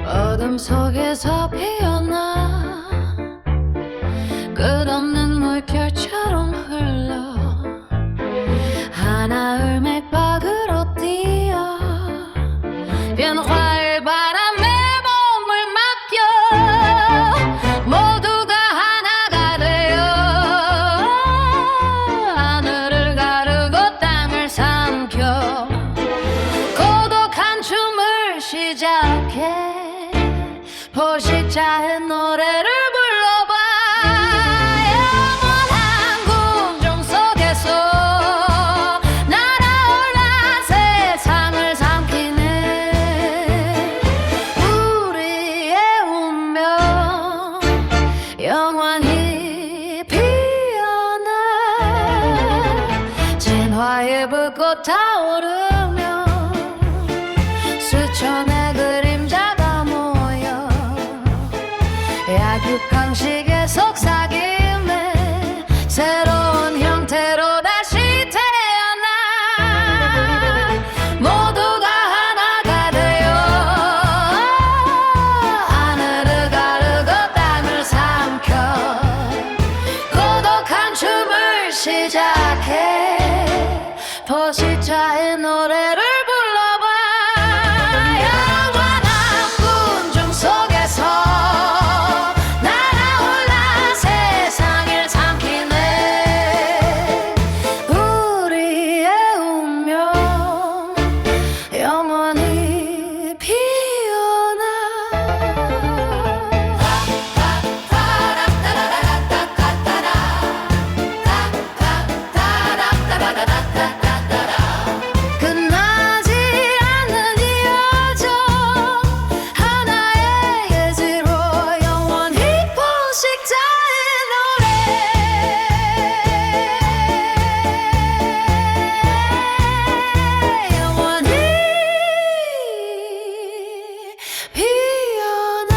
어둠 속에서 피어나 끝없는 물결처럼 흘러 하나을 맥박으로 뛰어 변화의 바람에 몸을 맡겨 모두가 하나가 되어 하늘을 가르고 땅을 삼켜 고독한 춤을 시작해 포식자의 노래를 불러봐 영원한 궁정 속에서 날아올라 세상을 삼키네 우리의 운명 영원히 피어나 진화의 불꽃 타오르며 수천의 그림자가 모여 약육강식의 속삭임에 새로운 형태로 다시 태어나 모두가 하나가 되어 하늘을 가르고 땅을 삼켜 고독한 춤을 시작해 포식자의 노래를 불러봐 영원한 군중 속에서 날아올라 세상을 삼키네 우리의 운명 영원히 피어나 끝나지 않는 이 여정 하나의 예지로 영원히 포식자의 노래 영원히 피어나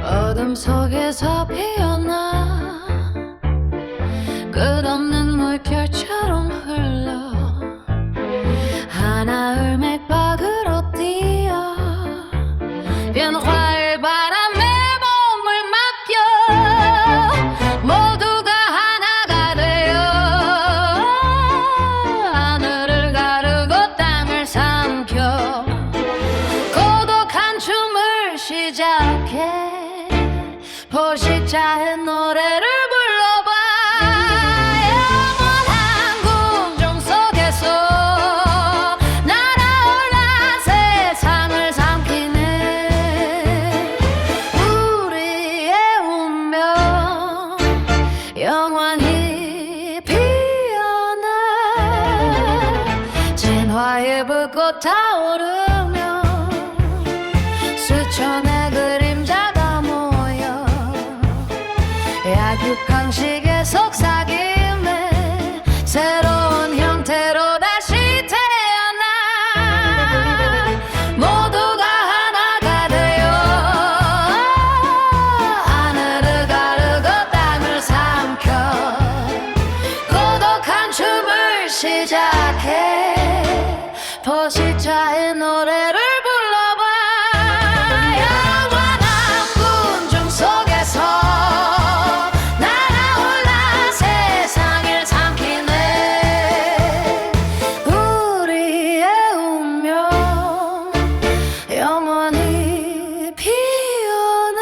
어둠 속에서 피어나 끝없는 물결처럼 흘러 하나을 맥박으로 뛰어 변화의 바람에 몸을 맡겨 모두가 하나가 되어 하늘을 가르고 땅을 삼켜 고독한 춤을 시작해 포식자의 노래를 불러봐 영원한 궁정 속에서 날아올라 세상을 삼키네 우리의 운명 영원히 피어나 진화의 불꽃 타오르며 수천의 그림자가 모여 약육강식의 속삭임에 새로운 형태로 다시 태어나 모두가 하나가 되어 하늘을 가르고 땅을 삼켜 고독한 춤을 시작해 포식자의 노래를 불러봐 영원한 군중 속에서 날아올라 세상을 삼키네 우리의 운명 영원히 피어나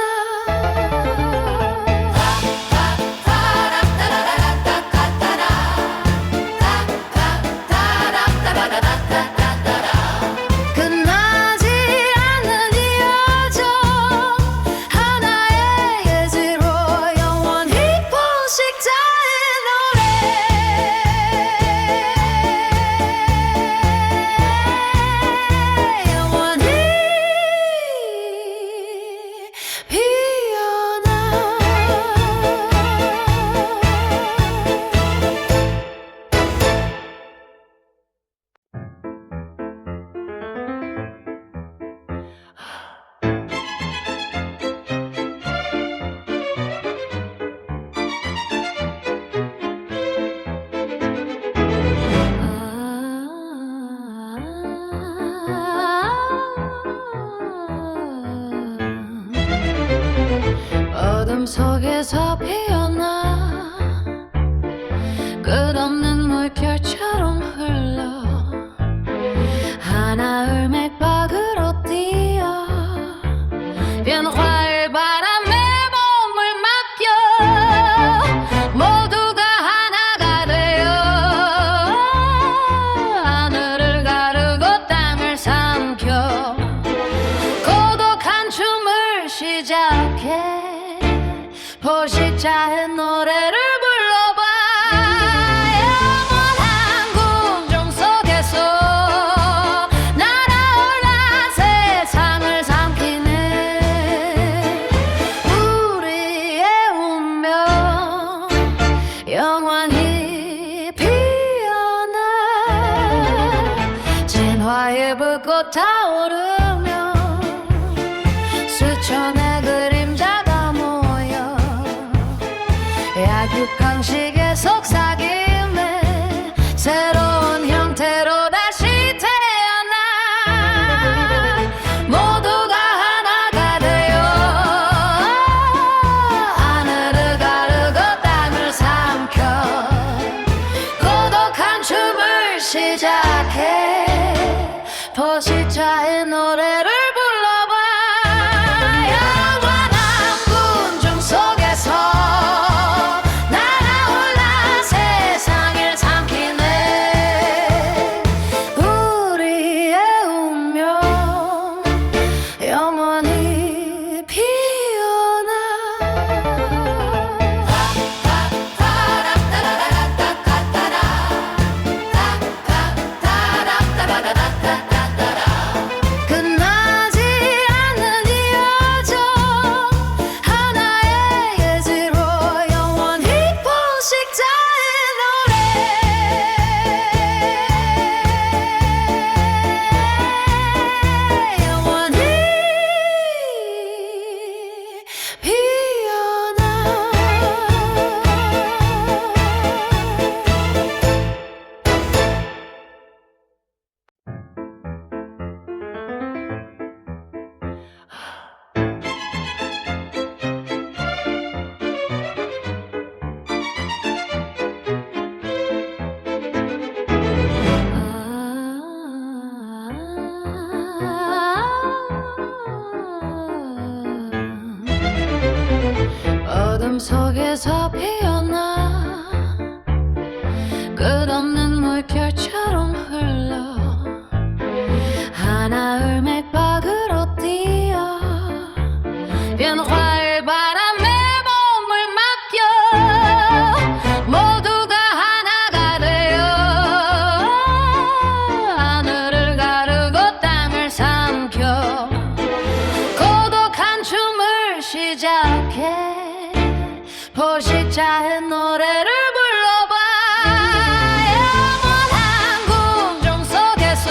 진화의 불꽃 타오르며 수천의 그림자가 모여 약육강식의 속삭임에 새로운 형태로 다시 태어나 모두가 하나가 되어 하늘을 가르고 땅을 삼켜 고독한 춤을 시작해 포식자의 노래를 불러봐 영원한 군중 속에서 날아올라 세상을 삼키네 우리의 운명 영원히 피어나 끝나지 않는 이 여정 하나의 예지로 영원히 포식자의 노래 영원히 피어나 어둠 속에서 피어나 끝없는 물결처럼 흘러 하나을 맥박으로 뛰어 변화의 바람에 몸을 맡겨 모두가 하나가 되어 하늘을 가르고 땅을 삼켜 고독한 춤을 시작해 포식자의 노래를 불러봐 영원한 궁정 속에서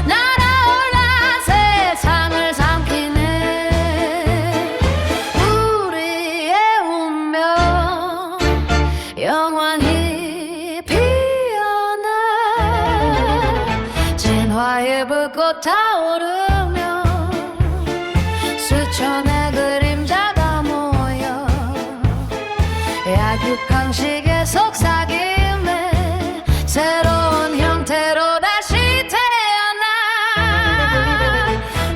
날아올라 세상을 삼키네 우리의 운명 영원히 피어나 진화의 불꽃 타오르며 수천의 그림자가 모여 약육강식의 속삭임에 새로운 형태로 다시 태어나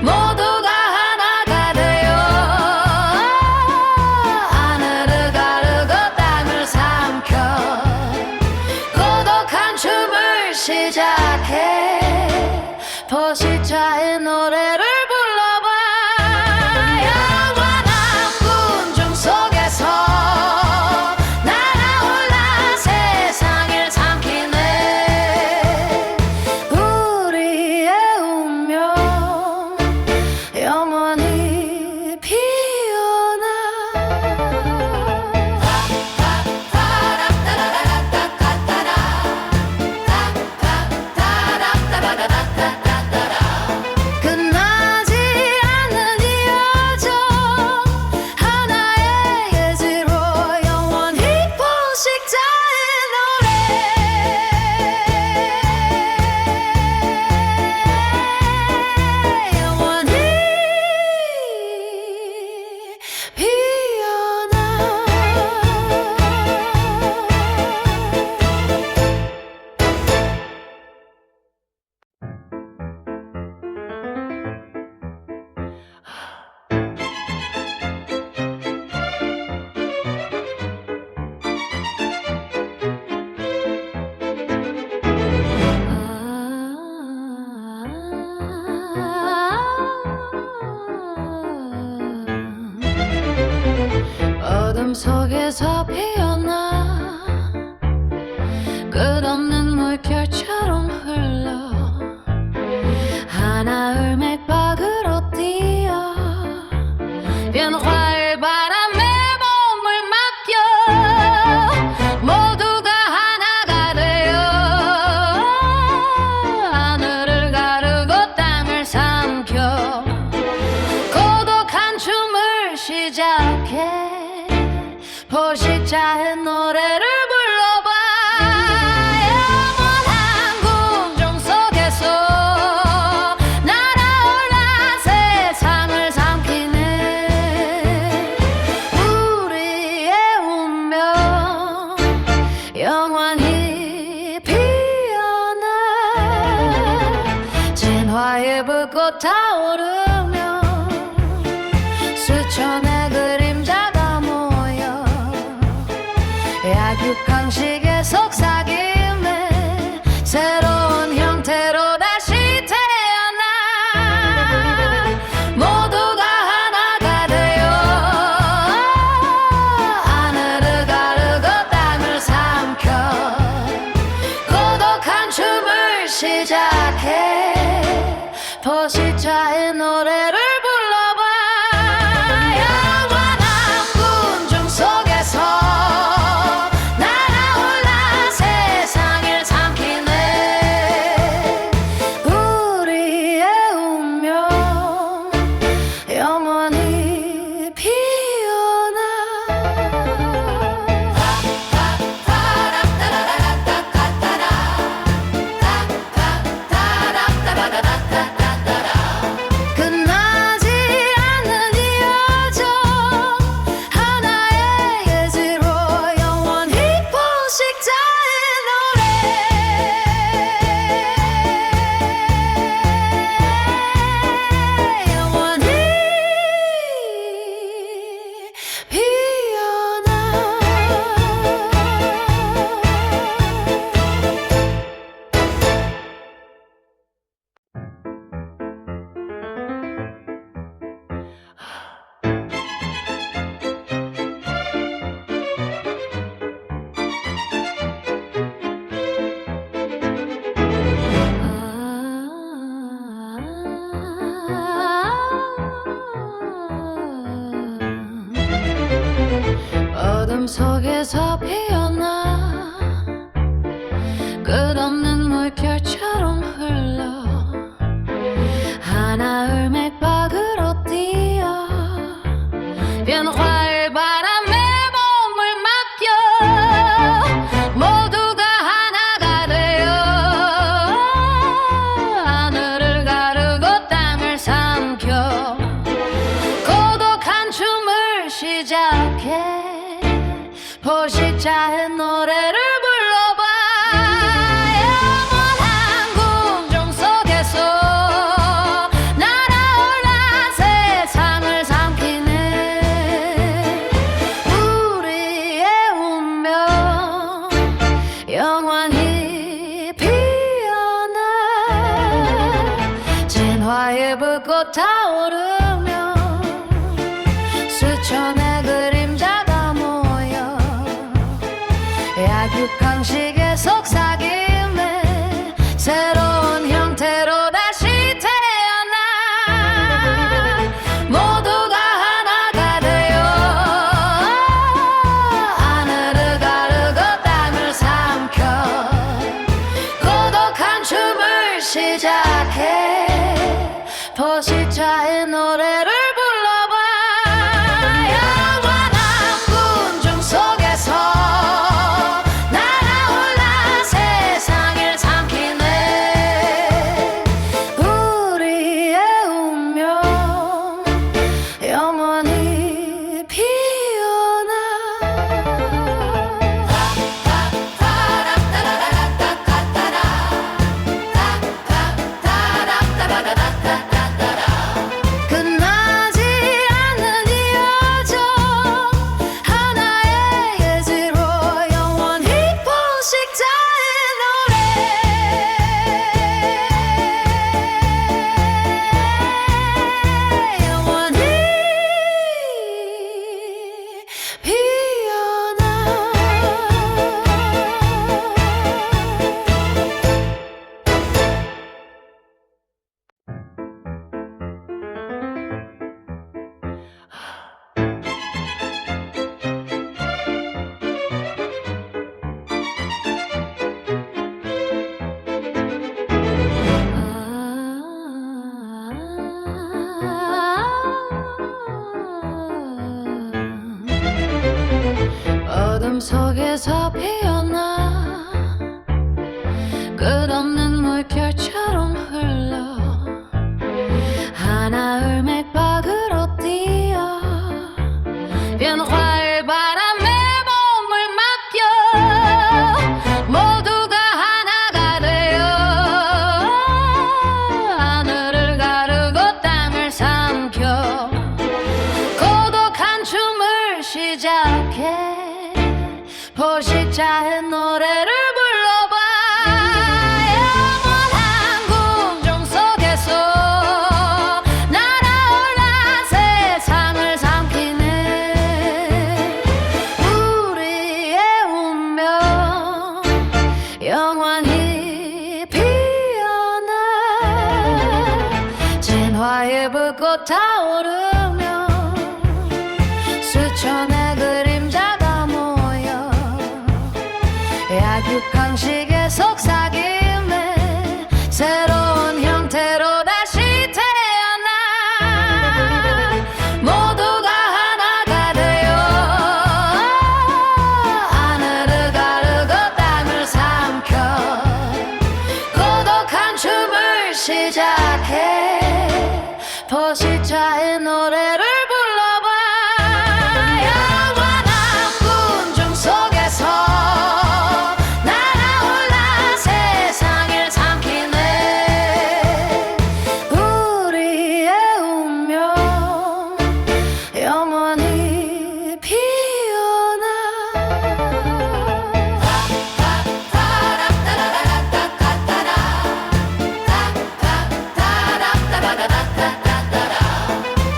모두가 하나가 되어 하늘을 가르고 땅을 삼켜 고독한 춤을 시작해 포식자의 노래를 불러봐 영원한 군중 속에서 날아올라 세상을 삼키네 우리의 운명 영원히 피어나 진화의 불꽃 타오르며 수천의 그림자가 모여 약육강식의 속삭임에 새로운 형태로 다시 태어나 모두가 하나가 되어 하늘을 가르고 땅을 삼켜 고독한 춤을 시작해 포식자의 노래를 불러봐 영원한 군중 속에서 날아올라 세상을 삼키네 우리의 운명 영원히 피어나 끝나지 않는 이 여정 하나의 예지로 영원히 포식자의 노래 영원히 피어나 어둠 속에서 피어나 끝없는 물결처럼 흘러 하나을 맥박으로 뛰어 변화의 바람에 몸을 맡겨 모두가 하나가 되어 하늘을 가르고 땅을 삼켜 고독한 춤을 시작해 포식자의 노래를 불러봐 영원한 군중 속에서 날아올라 세상을 삼키네 우리의 운명 영원히 피어나 진화의 불꽃 타오르며 수천의 그림자가 모여 약육강식의 속삭임에 새로운 형태로 다시 태어나 모두가 하나가 되어 하늘을 가르고 땅을 삼켜 고독한 춤을 시작해 포식자의 노래를 불러봐 영원한 군중 속에서 날아올라 세상을 삼키네 우리의 운명 영원히 피어나 끝나지 않는 이 여정 하나의 예지로 영원히 포식자의 노래 영원히 피어나 어둠 속에서 피어나 끝없는 물결처럼 흘러 하나을 맥박으로 뛰어 변화의 바람에 몸을 맡겨 모두가 하나가 되어 하늘을 진화의 불꽃 타오르며 수천의 그림자가 모여 약육강식의 속삭임에 새로운 형태로 다시 태어나 모두가 하나가 되어 하늘을 가르고 땅을 삼켜 고독한 춤을 시작해 포식자의 노래를 불러봐 영원한 군중 속에서 날아올라 세상을 삼키네 우리의 운명 영원히 피어나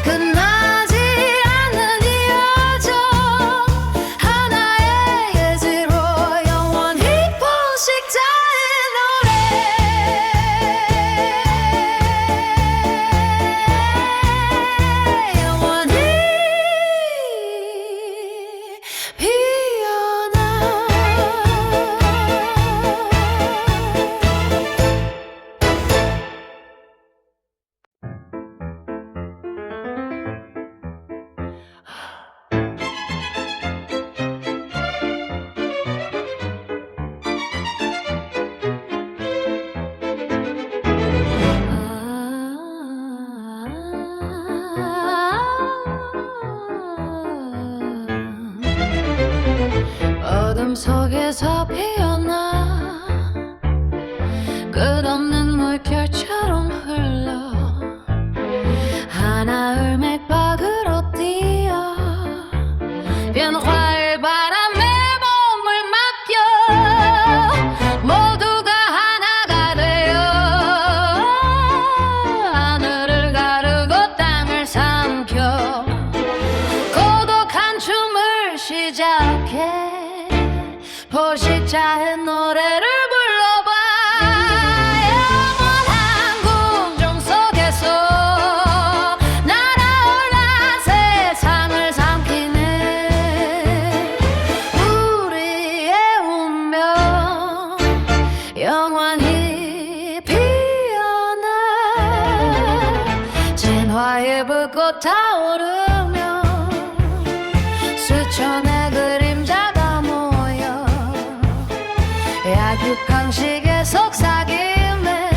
끝나지 않는 이 여정 하나의 예지로 영원히 포식자의 노래 영원히 피어나 어둠 속에서 피어나 끝없는 물결처럼 흘러 하나을 맥박으로 뛰어 변화의 바람에 몸을 맡겨 모두가 하나가 되어 하늘을 가르고 땅을 삼켜 고독한 춤을 시작해 포식자의 노래를 불러봐 영원한 궁중 속에서 날아올라 세상을 삼키네 우리의 운명 영원히 피어나 진화의 불꽃 타오르며 수천의 그림자가 모여 약육강식의 속삭임에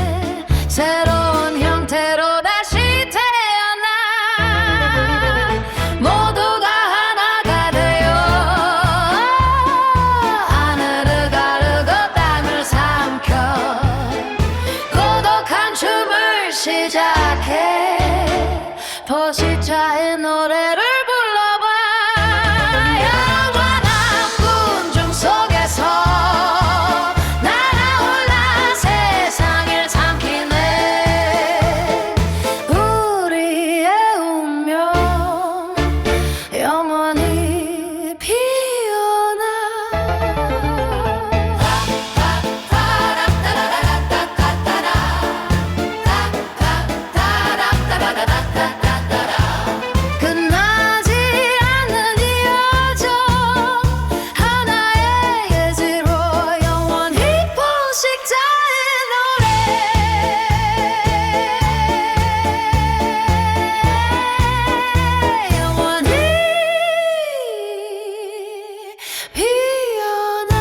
새로운 형태로 다시 태어나 모두가 하나가 되어 하늘을 가르고 땅을 삼켜 고독한 춤을 시작해 포식자의 노래를 불러봐 영원한 군중 속에서 날아올라 세상을 삼키네 우리의 운명 영원히 피어나 끝나지 않는 이 여정 하나의 예지로 영원히 포식자의 노래 영원히 피어나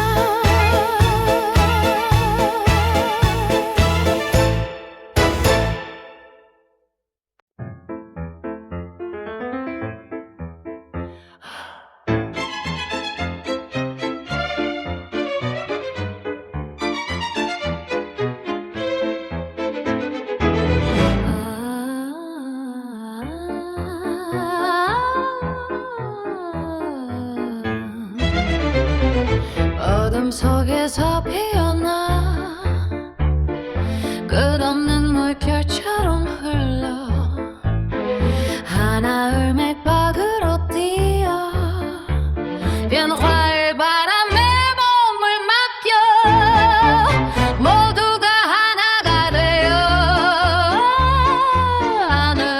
어둠 속에서 피어나 끝없는 물결처럼 흘러 하나을 맥박으로 뛰어 변화의 바람에 몸을 맡겨 모두가 하나가 되어 하늘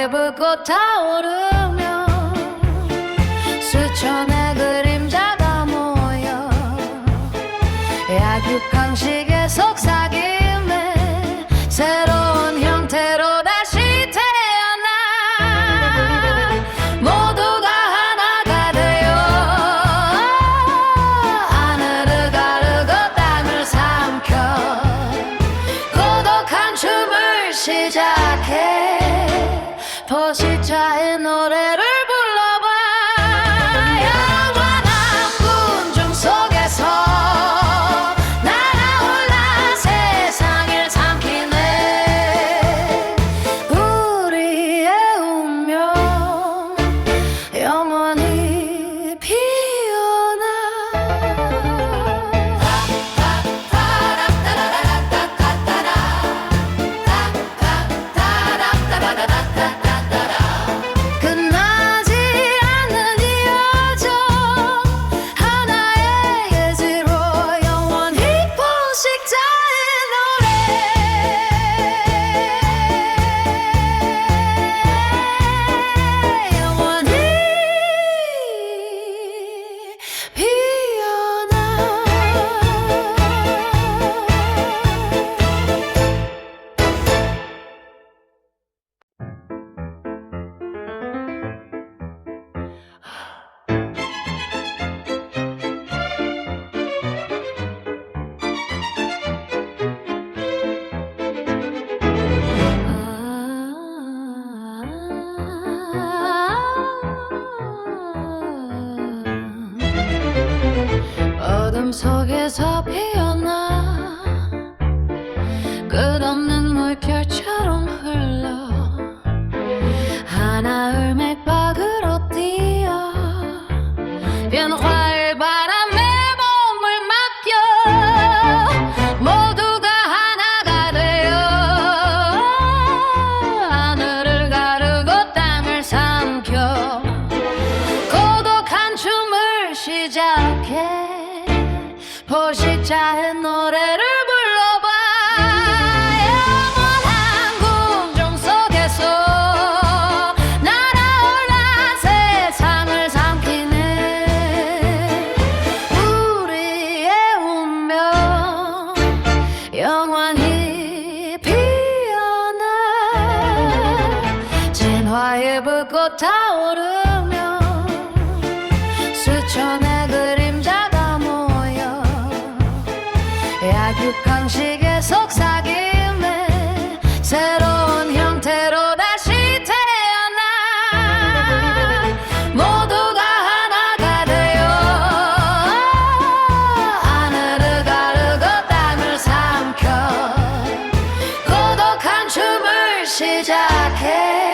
진화의 불꽃 타오르며 수천의 그림자가 모여 약육강식의 속삭임에 새로운 형태로 다시 태어나 모두가 하나가 되어 하늘을 가르고 땅을 삼켜 고독한 춤을 시작해 포식자의 노래를 불러봐 영원한 군중 속에서 날아올라 세상을 삼키네 우리의 운명 영원히 피어나 끝나지 않는 이 여정 하나의 예지로 영원히 포식자의 노래 영원히 피어나 어둠 속에서 피어나 끝없는 물결처럼 흘러 하나의 맥박으로 뛰어 변화의 바람에 몸을 맡겨 모두가 하나가 되어 하늘을 가르고 땅을 삼켜 고독한 춤을 시작해 포식자의 노래를 불러봐 영원한 궁중 속에서 날아올라 세상을 삼키네 우리의 운명 영원히 피어나 진화의 불꽃 타오르며 수천의 그림자가 모여 약육강식의 속삭임에 새로운 형태로 다시 태어나 모두가 하나가 되어 하늘을 가르고 땅을 삼켜 고독한 춤을 시작해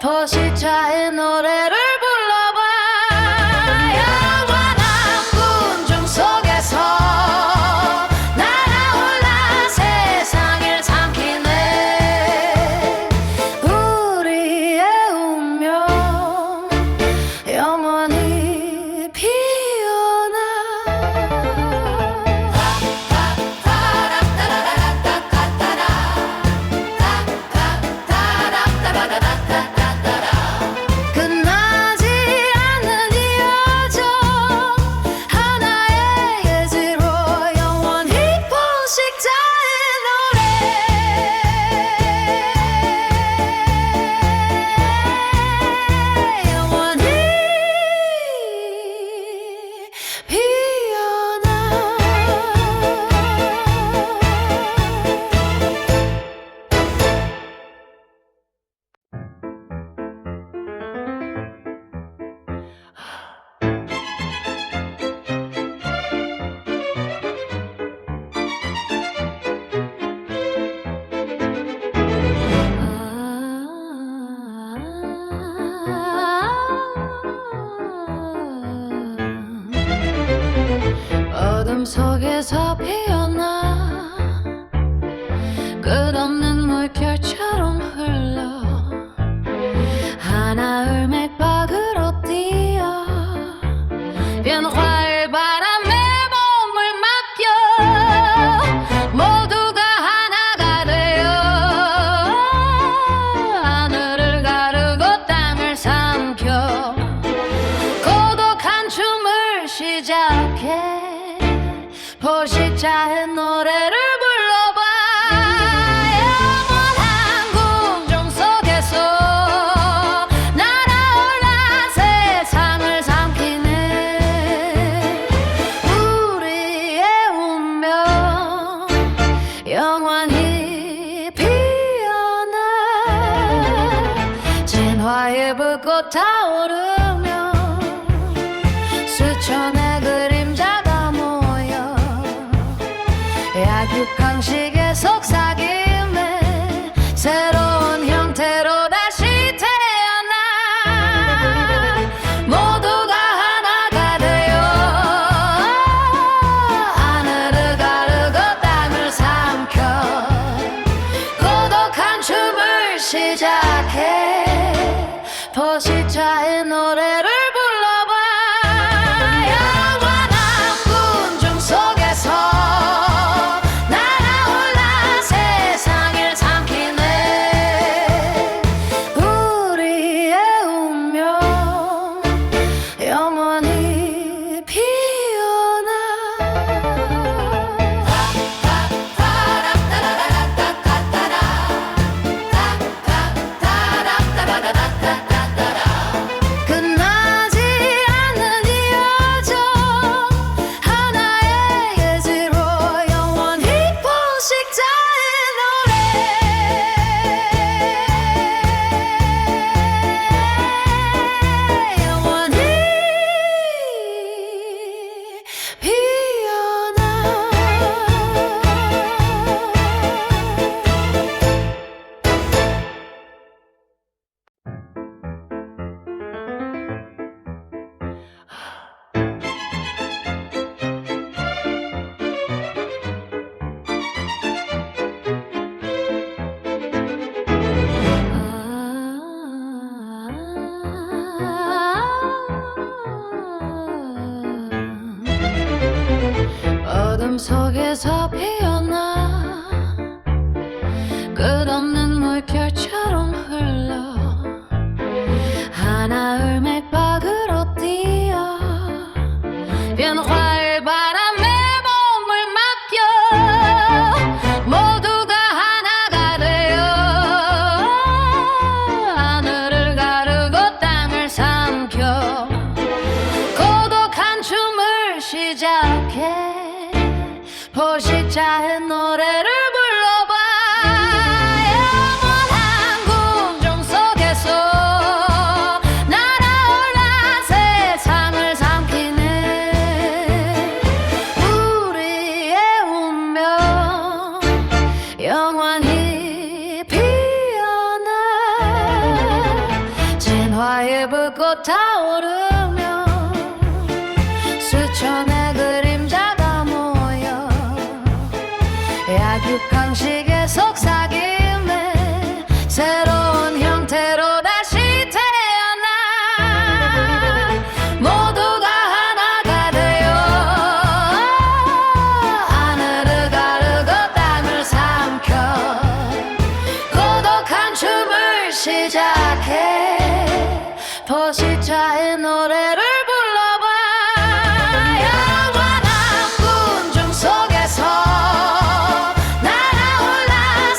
포식자의 노래를 불러봐 영원한 군중 속에서 날아올라 세상을 삼키네 우리의 운명 영원히 피어나 포식자의 노래를 불러봐. 영원한 궁정 속에서 날아올라 세상을 삼키네. 우리의 운명 영원히 피어나 진화의 불꽃 타오르며 수천의 그림자가 모여 약육강식의 속삭임에 새로운 형태로 다시 태어나 모두가 하나가 되어 하늘을 가르고 땅을 삼켜 고독한 춤을 시작해. 포식자의 노래를 불러봐. 영원한 군중 속에서 날아올라 세상을 삼키네. 우리의 운명 영원히 피어나. 끝나지 않는 이 여정 하나의 예지로 영원히 포식자의 노래 영원히 피어나. 어둠 속에서 피어나 끝없는 물결처럼 흘러 하나의 맥박으로 뛰어 변화의 바람에 몸을 맡겨 모두가 하나가 되어 하늘을 가르고 땅을 삼켜 고독한 춤을 시작해. 포식자의 노래를 불러봐. 영원한 궁정 속에서 날아올라 세상을 삼키네. 우리의 운명 영원히 피어나 진화의 불꽃 타오르며 수천의 그림자가 모여 약육강식의 속삭임에 새로운 형태로 다시 태어나 모두가 하나가 되어 하늘을 가르고 땅을 삼켜 고독한 춤을 시작해. 포식자의 노래를 불러봐. 영원한 군중 속에서 날아올라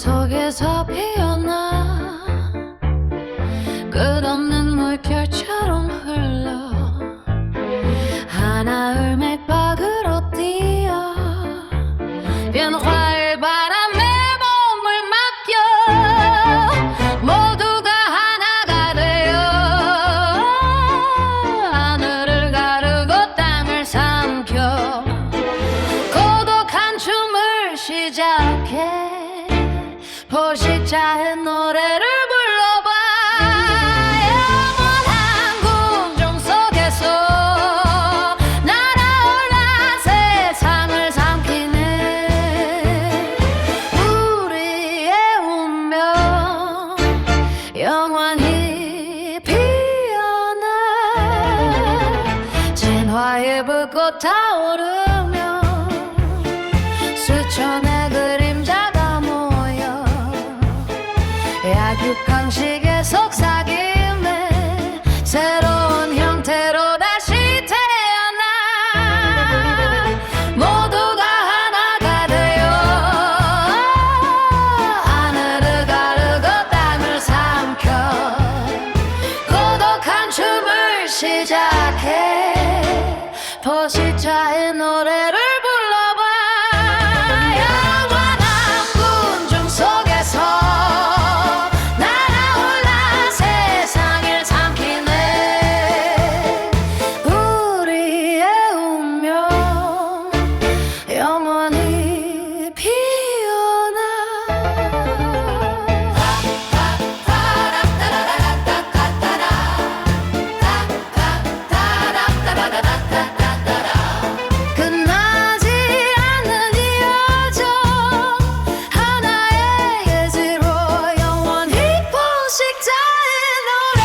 속에서 피어나 끝없는 물결처럼 흘러 하나을 맥박으로 뛰어 변화의 바람에 몸을 맡겨 모두가 하나가 되어 하늘을 가르고 땅을 삼켜 고독한 춤을 시작해 포식자의 노래를 불러봐 영원한 궁정 속에서 날아올라 세상을 삼키네 우리의 운명 영원히 피어나 진화의 불꽃 타오르며 수천의 그림자가 모여 약육강식의 속삭임에 새로운 형태로 다시 태어나 모두가 하나가 되어 하늘을 가르고 땅을 삼켜 고독한 춤을 시작해 포식자의 노래를 불러봐 영원한 군중 속에서 날아올라 세상을 삼키네 우리의 운명 영원히 피어나 끝나지 않는 이 여정 하나의 예지로 영원히 포식자의 노래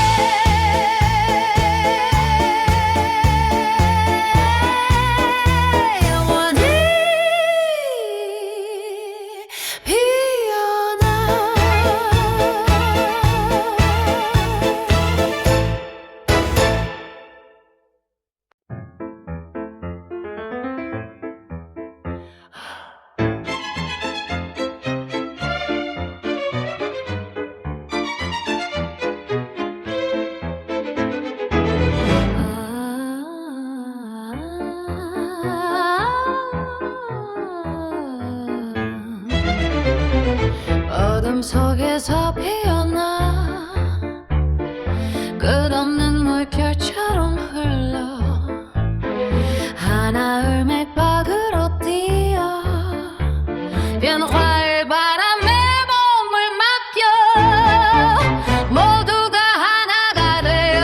영원히 피어나 어둠 속에서 피어나 끝없는 물결처럼 흘러 하나을 맥박으로 뛰어 변화의 바람에 몸을 맡겨 모두가 하나가 되어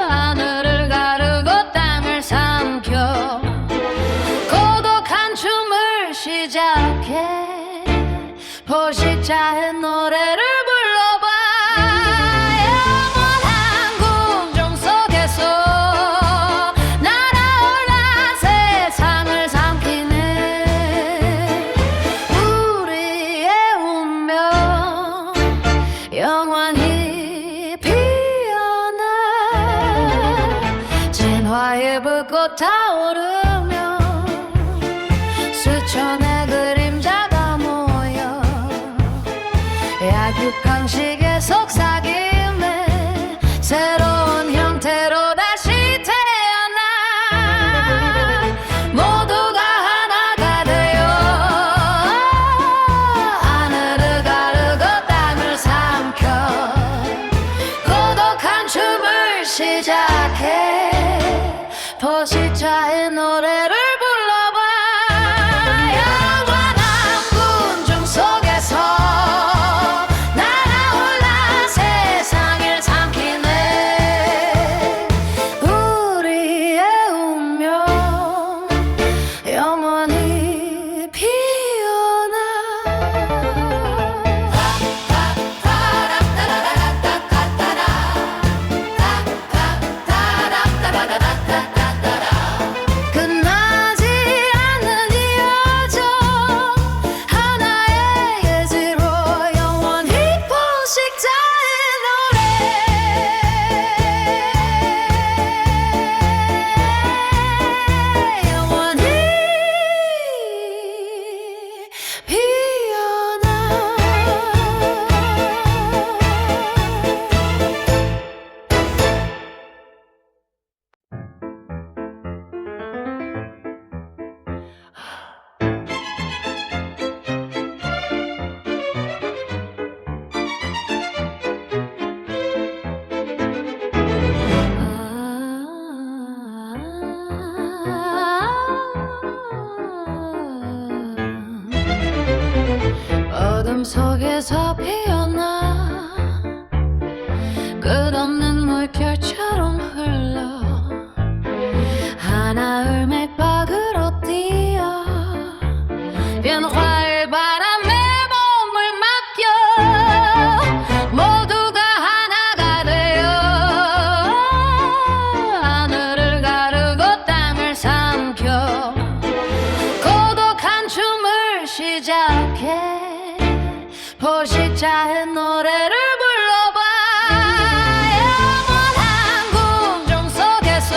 하늘을 가르고 땅을 삼켜 고독한 춤을 시작해 포식자의 노래를 불러봐 영원한 궁정 속에서 날아올라 세상을 삼키네 우리의 운명 영원히 피어나 진화의 불꽃 타오르며 수천의 그림자가 모여 약육강식의 속삭임에 새로운 형태로 다시 태어나 모두가 하나가 되어 하늘을 가르고 땅을 삼켜 고독한 춤을 시작해 포식자의 노래를 불러봐 영원한 군중 속에서 날아올라 어둠 속에서 피어나 끝없는 물결처럼 흘러 하나을 맥박으로 뛰어 변화의 바람에 몸을 맡겨 모두가 하나가 되어 하늘을 가르고 땅을 삼켜 고독한 춤을 시작해 포식자의 노래를 불러봐 영원한 궁정 속에서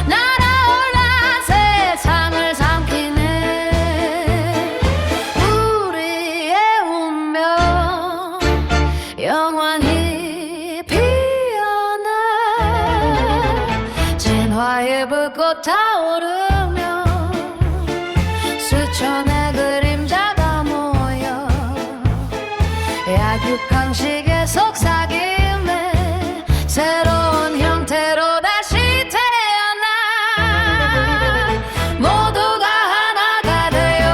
날아올라 세상을 삼키네 우리의 운명 영원히 피어나 진화의 불꽃 타오르며 수천의 그림자가 모여 약육강식의 속삭임에 새로운 형태로 다시 태어나 모두가 하나가 되어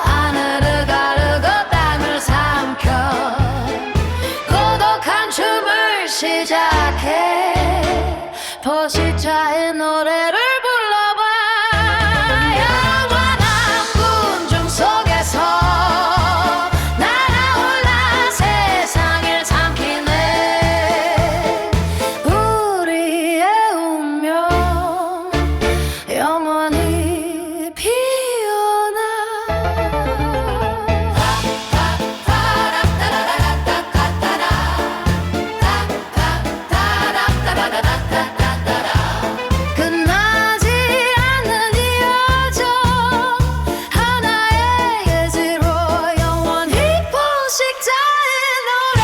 하늘을 가르고 땅을 삼켜 고독한 춤을 시작해 포식자의 노래를 불러봐 영원한 궁중 속에서 날아올라 세상을 삼키네 우리의 운명 영원히 피어나 끝나지 않는 이 여정 하나의 예지로 영원히 포식자의 노래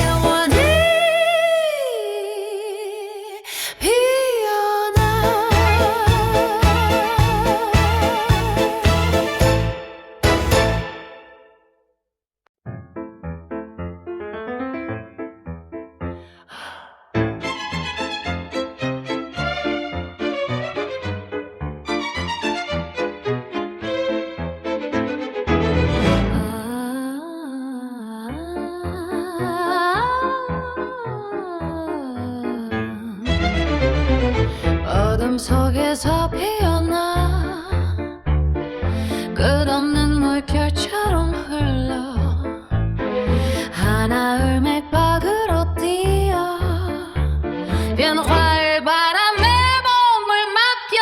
영원히 피어나 어둠 속에서 피어나 끝없는 물결처럼 흘러 하나을 맥박으로 뛰어 변화의 바람에 몸을 맡겨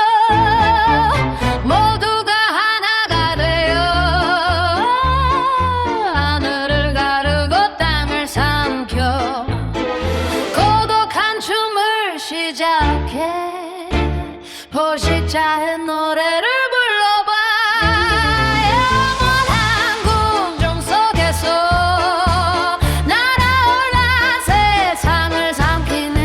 모두가 하나가 되어 하늘을 가르고 땅을 삼켜 고독한 춤을 시작해 포식자의 노래를 불러봐 영원한 궁정 속에서 날아올라 세상을 삼키네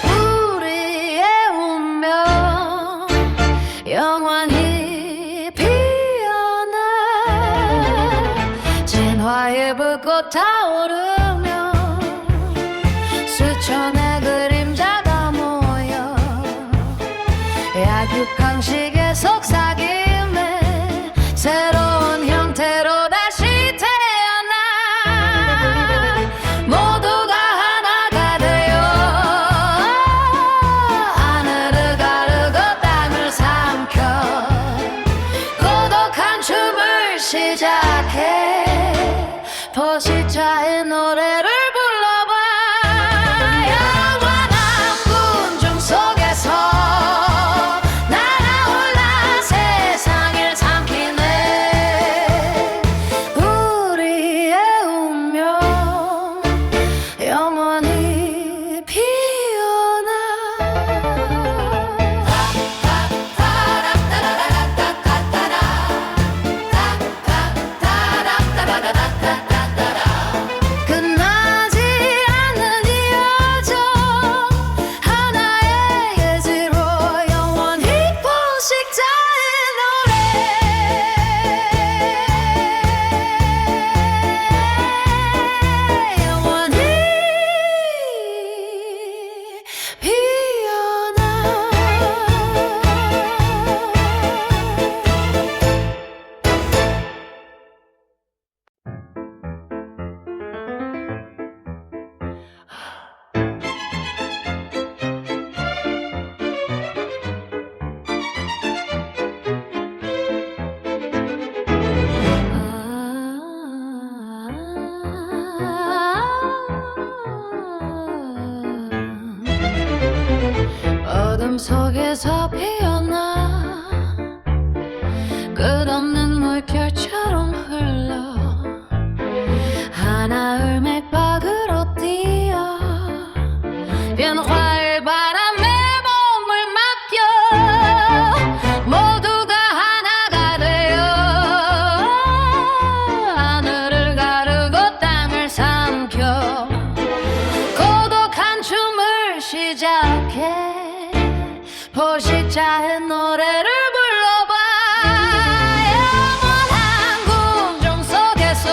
우리의 운명 영원히 피어나 진화의 불꽃 타오르며 수천의 그림자가 모여 약육강식의 속삭임에 새로운 형태로 다시 태어나 모두가 하나가 되어 하늘을 가르고 땅을 삼켜 고독한 춤을 시작해 포식자의 노래를 불러봐 영원한 궁중 속에서 날아올라 어둠 속에서 피어나 끝없는 물결처럼 흘러 하나을 맥박으로 뛰어 변화의 바람에 몸을 맡겨 모두가 하나가 되어 하늘을 가르고 땅을 삼켜 고독한 춤을 시작해 포식자의 노래를 불러봐 영원한 궁정 속에서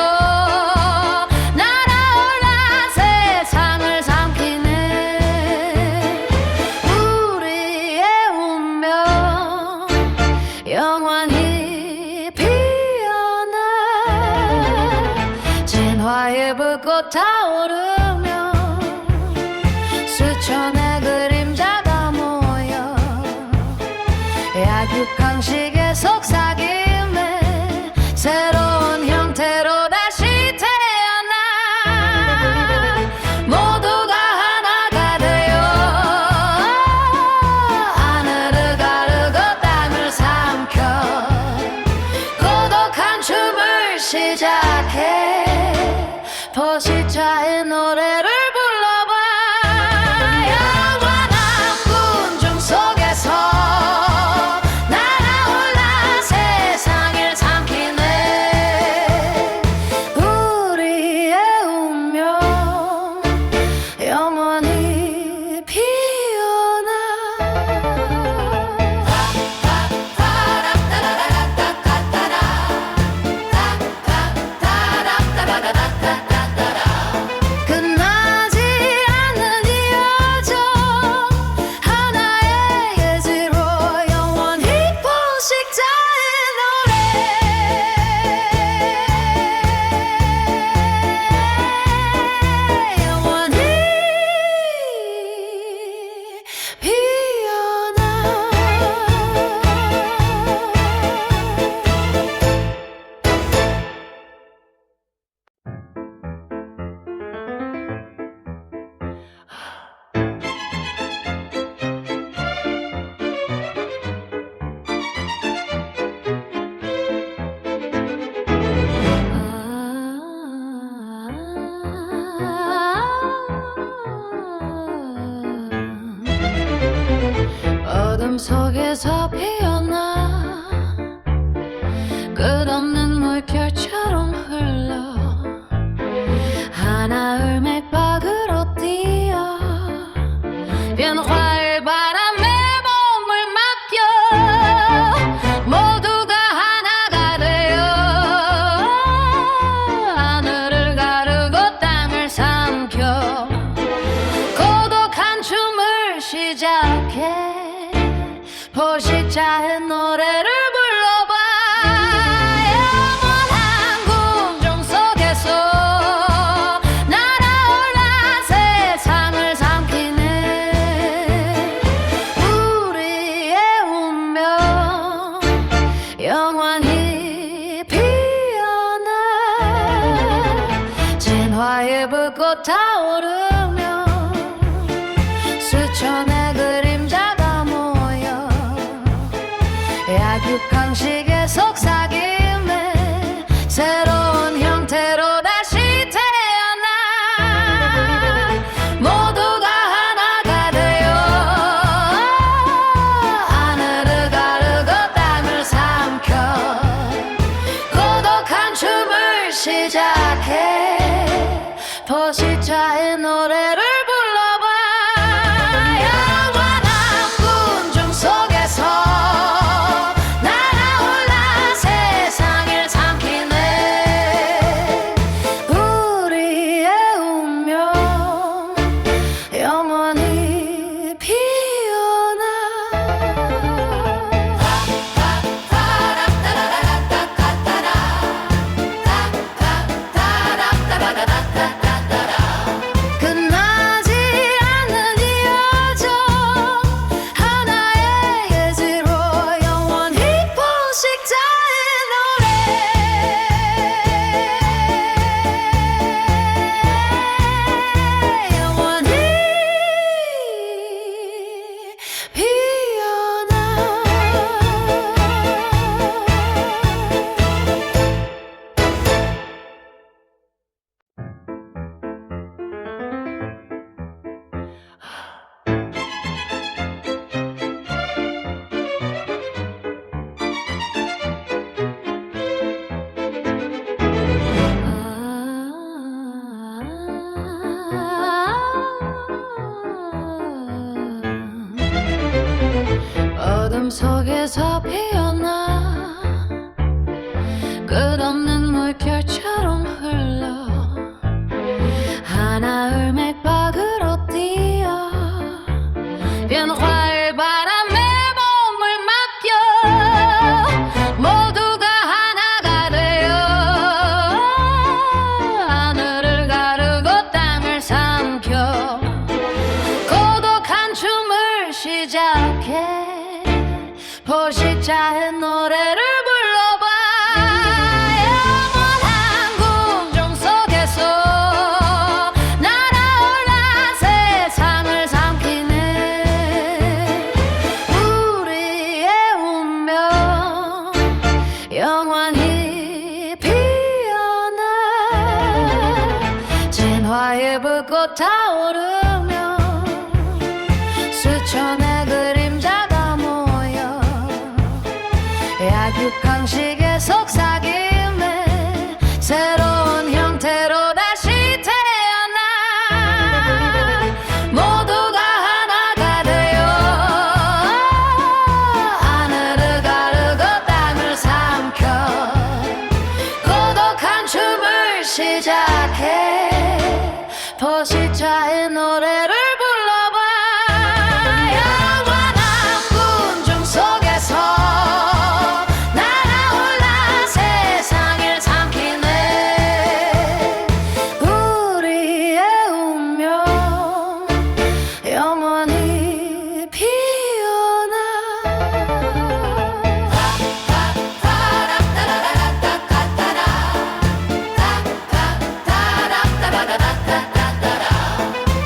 날아올라 세상을 삼키네 우리의 운명 영원히 피어나 진화의 불꽃 타오르며 수천의 그림자가 모여 약육강식의 속삭임에 새로운 형태로 다시 태어나 모두가 하나가 되어 하늘을 가르고 땅을 삼켜 고독한 춤을 시작해 포식자의 노래를 불러봐 영원한 군중 속에서 날아올라 세상을 삼키네 우리의 운명 영원히 피어나 끝나지 않는 이 여정 하나의 예지로 영원히 포식자의 노래 영원히 피어나 어둠 속에서 피어나 끝없는 물결처럼 흘러 하나을 맥박으로 뛰어 변화의 바람에 몸을 맡겨 모두가 하나가 되어 하늘을 가르고 땅을 삼켜 고독한 춤을 시작해 포식자의 노래를 불러봐 영원한 궁정 속에서 날아올라 세상을 삼키네 우리의 운명 영원히 피어나 진화의 불꽃 타오르며 수천의 그림자가 모여 약육강식의 속삭임에 새로운 형태로 다시 태어나 모두가 하나가 되어 하늘을 가르고 땅을 삼켜 고독한 춤을 시작해 포식자의 노래를 불러봐 변화의 바람에 몸을 맡겨 모두가 하나가 되어 하늘을 가르고 땅을 삼켜 고독한 춤을 시작해 포식자의 노래를 불러봐 영원한 궁정 속에서 날아올라 세상을 삼키네 우리의 운명 영원히 피어나 진화의 불꽃 타오르며 수천의 그림자가 모여 약육강식의 속삭임에 새로운 형태로 다시 태어나 모두가 하나가 되어 하늘을 가르고 땅을 삼켜 고독한 춤을 시작해 포식자의 노래를 불러봐 영원한 군중 속에서 날아올라 세상을 삼키네 우리의 운명 영원히 피어나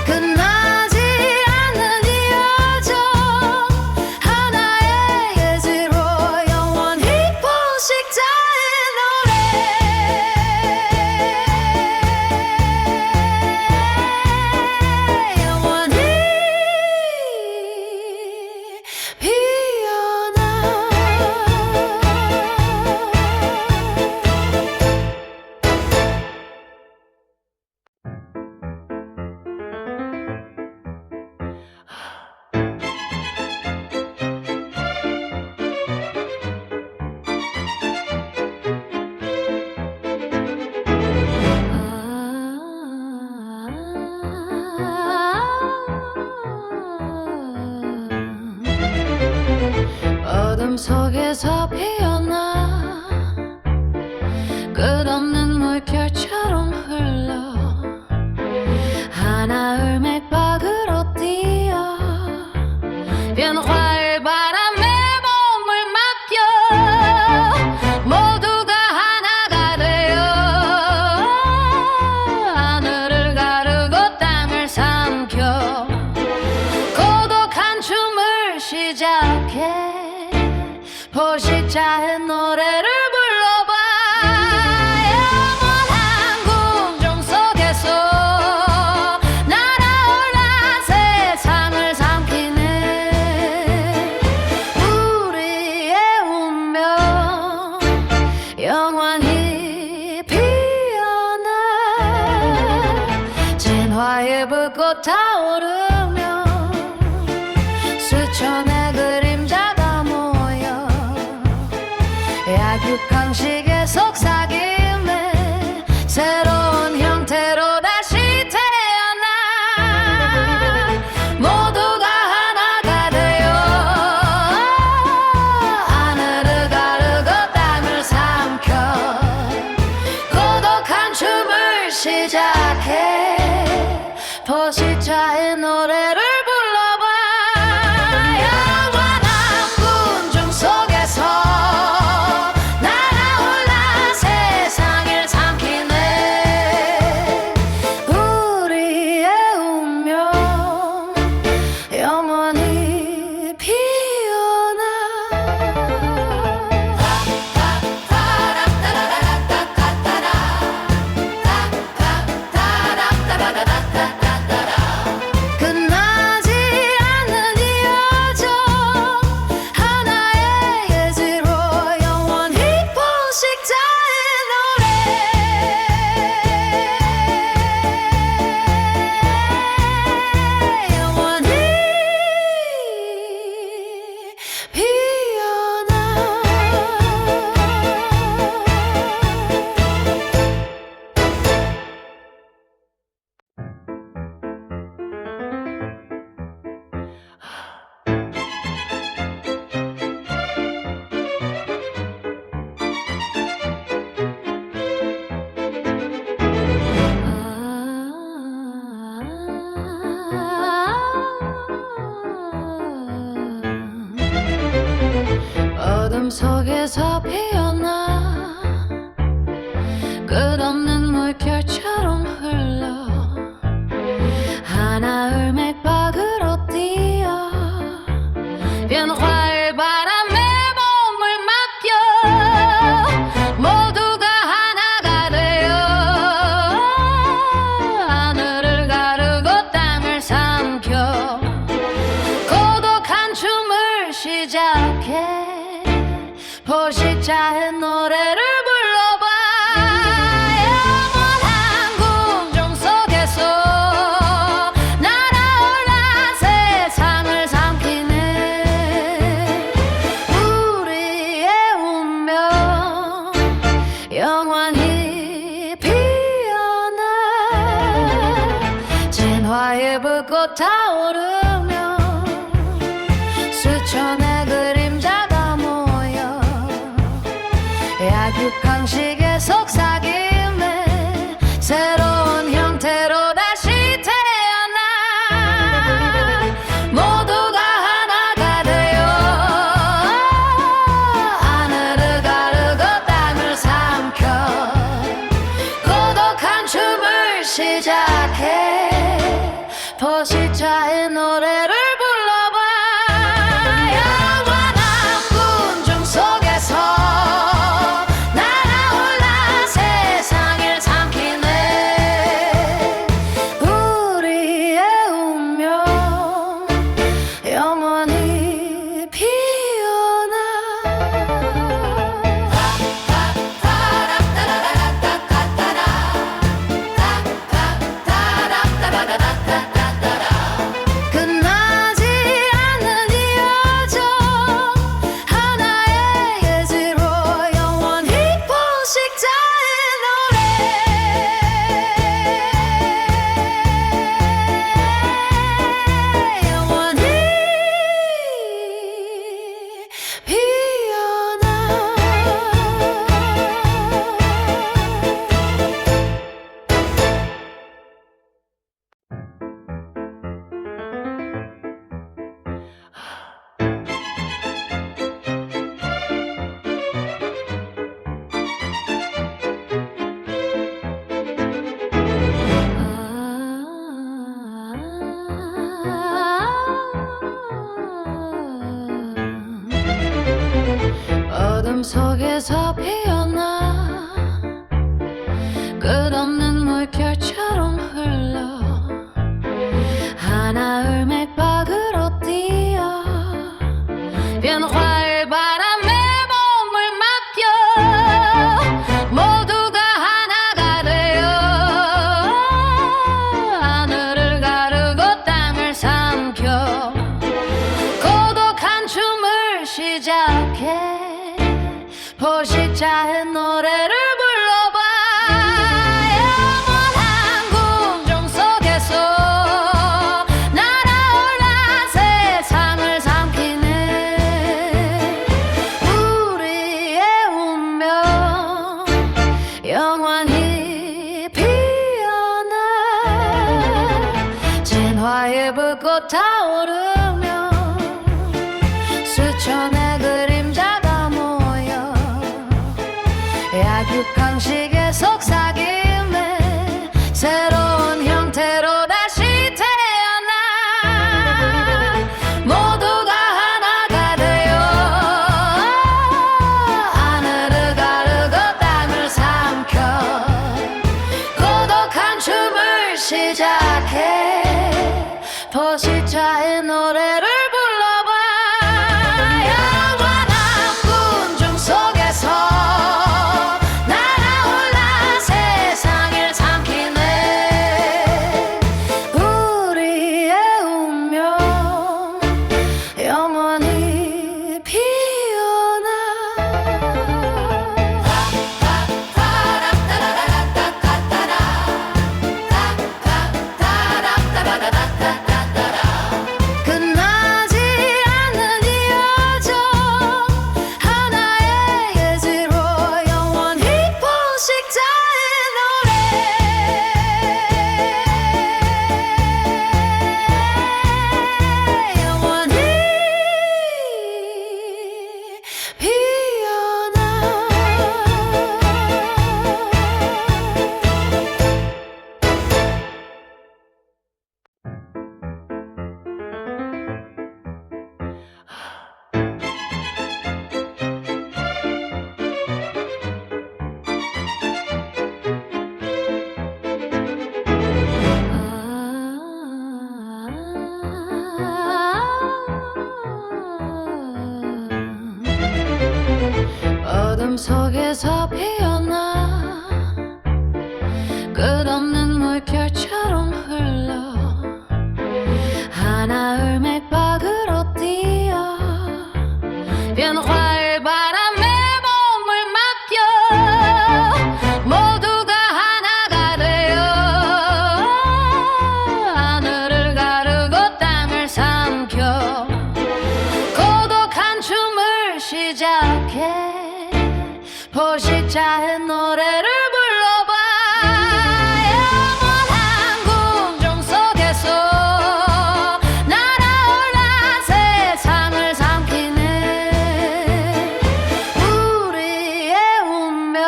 끝나지 않는 이 여정 하나의 예지로 영원히 포식자의 노래 영원히 피어나 어둠 속에서 피어나 끝없는 물결처럼 흘러 하나의 맥박으로 뛰어 변화의 바람에 몸을 맡겨 모두가 하나가 되어 하늘을 가르고 땅을 삼켜 고독한 춤을 시작해 포식자의 노래를 불러봐 영원한 궁정 속에서 날아올라 세상을 삼키네 우리의 운명 영원히 피어나 진화의 불꽃 타오르며 수천의 그림자가 모여 약육강식의 속삭임에 새로운 형태로 다시 태어나 모두가 하나가 되어 하늘을 가르고 땅을 삼켜 고독한 춤을 시작해 포식자의 노래를 불러봐 영원한 군중 속에서 날아올라 어둠 속에서 피어나 끝없는 물결처럼 흘러 하나을 맥박으로 뛰어 변화의 바람에 몸을 맡겨 모두가 하나가 되어 하늘을 가르고 땅을 삼켜 고독한 춤을 시작해 포식자의 노래를 불러봐 영원한 궁정 속에서 날아올라 세상을 삼키네 우리의 운명 영원히 피어나 진화의 불꽃 타오르며 수천의 그림자가 모여 약육강식의 속삭임에 새로운 형태로 다시 태어나 모두가 하나가 되어 하늘을 가르고 땅을 삼켜 고독한 춤을 시작해 포식자의 노래를 불러봐 영원한 군중 속에서 날아올라 세상을 삼키네 우리의 운명 영원히 피어나 끝나지 않는 이 여정 하나의 예지로 영원히 포식자의 노래 영원히 피어나 어둠 속에서 피어나 끝없는 물결처럼 흘러 하나을 맥박으로 뛰어 변화의 바람에 몸을 맡겨 모두가 하나가 되어 하늘을 가르고 땅을 삼켜 고독한 춤을 시작해 포식자의 노래를 불러봐 영원한 궁정 속에서 날아올라 세상을 삼키네 우리의 운명 영원히 피어나 진화의 불꽃 타오르며 수천의 그림자가 모여 약육강식의 속삭임에 새로운 형태로 다시 태어나 모두가 하나가 되어 하늘을 가르고 땅을 삼켜 고독한 춤을 시작해 포식자의 노래 속에서 피어나 끝없는 물결처럼 흘러 하나을 맥박으로 뛰어 변화의 바람에 몸을 맡겨 모두가 하나가 되어 하늘을 가르고 땅을 삼켜 고독한 춤을 시작해 포식자의 노래를 불러봐 영원한 궁정 속에서 날아올라 세상을 삼키네 우리의 운명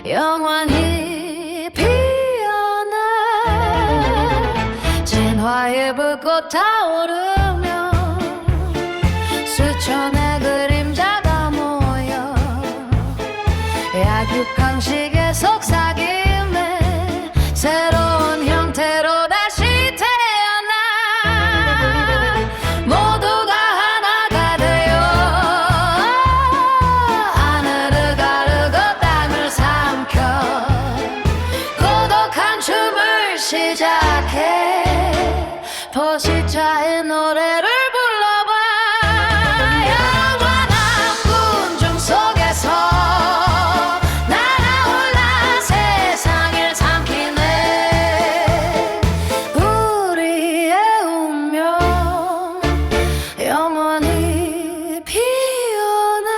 영원히 피어나 진화의 불꽃 타오르며 수천의 그림자가 모여 약육강식의 속삭임에 새로운 형태로 다시 태어나 모두가 하나가 되어 하늘을 가르고 땅을 삼켜 고독한 춤을 시작해 포식자의 노래를 불러봐 영원한 군중 속에서 날아올라 세상을 삼키네 우리의 운명 영원히 피어나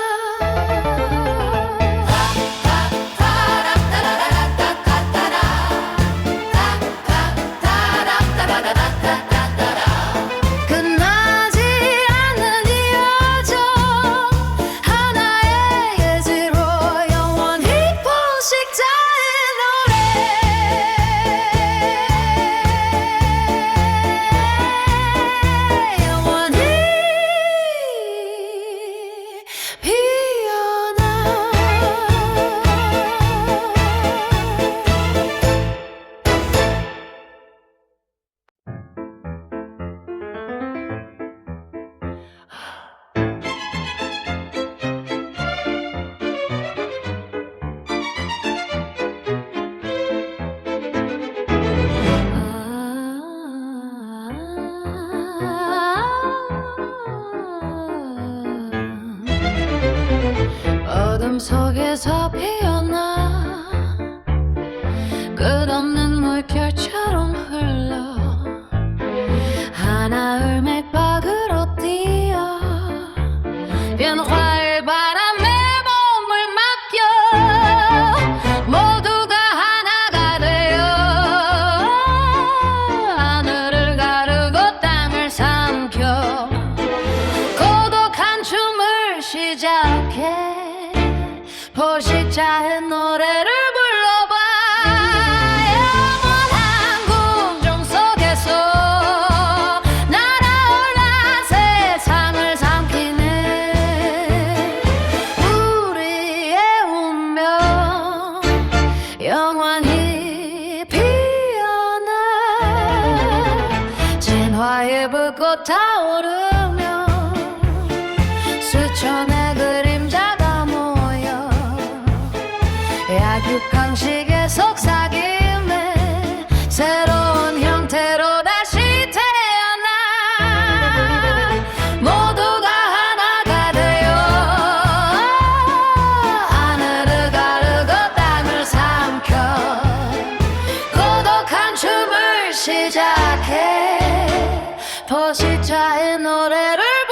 끝나지 않는 이 여정 하나의 예지로 영원히 포식자의 노래 영원히 피어나 어둠 속에서 피어나 끝없는 물결처럼 흘러 하나을 맥박으로 뛰어 변화의 바람에 몸을 맡겨 모두가 하나가 되어 하늘을 가르고 땅을 삼켜 고독한 춤을 시작해 포식자의 노래를 불러봐 영원한 궁정 속에서 날아올라 세상을 삼키네 우리의 운명 영원히 피어나 진화의 불꽃 타오르며 수천의 그림자가 모여 약육강식의 속삭임에 새로운 형태로 다시 태어나 모두가 하나가 되어 하늘을 가르고 땅을 삼켜 고독한 춤을 시작해 포식자의 노래를